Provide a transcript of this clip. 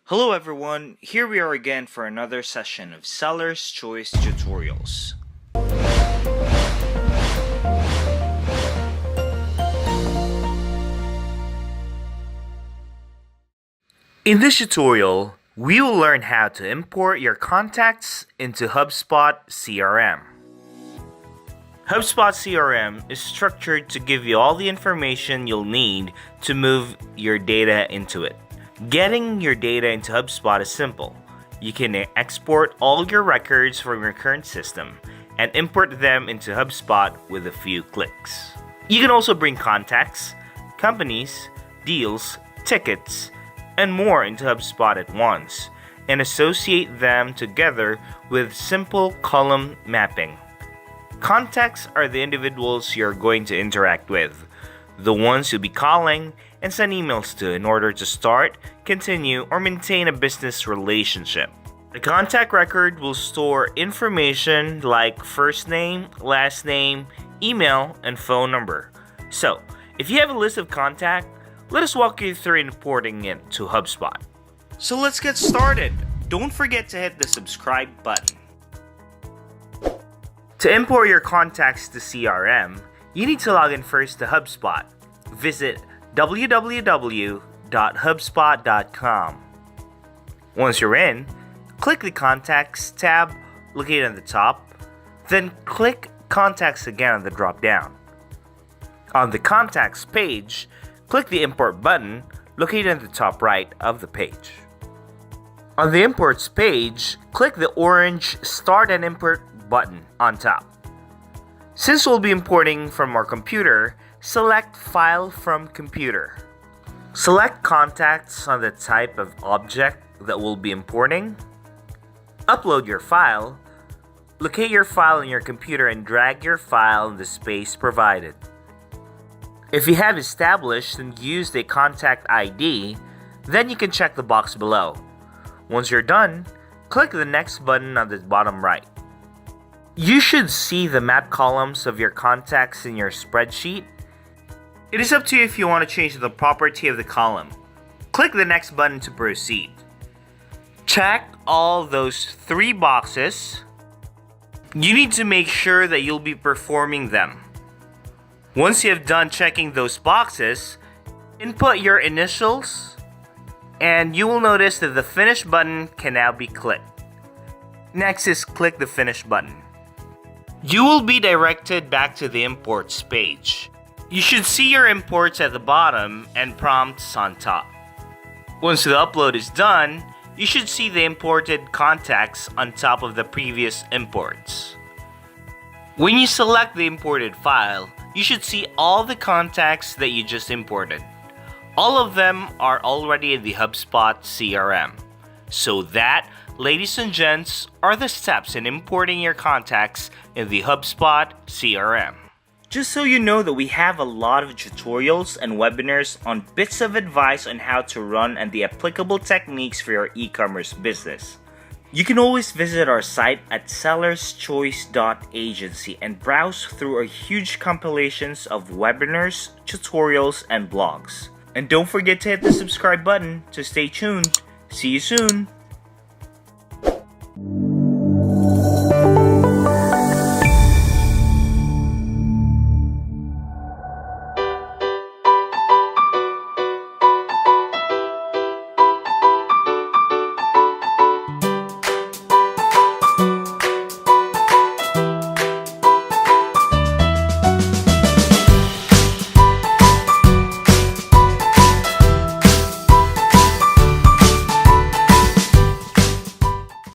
Hello everyone, here we are again for another session of Seller's Choice Tutorials. In this tutorial, we will learn how to import your contacts into HubSpot CRM. HubSpot CRM is structured to give you all the information you'll need to move your data into it. Getting your data into HubSpot is simple. You can export all your records from your current system and import them into HubSpot with a few clicks. You can also bring contacts, companies, deals, tickets, and more into HubSpot at once and associate them together with simple column mapping. Contacts are the individuals you're going to interact with, the ones you'll be calling and send emails to in order to start, continue, or maintain a business relationship. The contact record will store information like first name, last name, email, and phone number. So, if you have a list of contacts, let us walk you through importing it to HubSpot. So let's get started. Don't forget to hit the subscribe button. To import your contacts to CRM, you need to log in first to HubSpot. Visit www.hubspot.com. Once you're in, click the Contacts tab located on the top, then click Contacts again on the drop-down. On the Contacts page, click the Import button located on the top right of the page. On the Imports page, click the orange Start and Import button on top. Since we'll be importing from our computer, select File from Computer. Select Contacts on the type of object that we'll be importing. Upload your file. Locate your file on your computer and drag your file in the space provided. If you have established and used a contact ID, then you can check the box below. Once you're done, click the Next button on the bottom right. You should see the map columns of your contacts in your spreadsheet. It is up to you if you want to change the property of the column. Click the Next button to proceed. Check all those three boxes. You need to make sure that you'll be performing them. Once you have done checking those boxes, input your initials, and you will notice that the Finish button can now be clicked. Next is click the Finish button. You will be directed back to the Imports page. You should see your imports at the bottom and prompts on top. Once the upload is done, you should see the imported contacts on top of the previous imports. When you select the imported file, you should see all the contacts that you just imported. All of them are already in the HubSpot CRM. So that, ladies and gents, are the steps in importing your contacts in the HubSpot CRM. Just so you know that we have a lot of tutorials and webinars on bits of advice on how to run and the applicable techniques for your e-commerce business. You can always visit our site at sellerschoice.agency and browse through our huge compilations of webinars, tutorials, and blogs. And don't forget to hit the subscribe button to stay tuned. See you soon!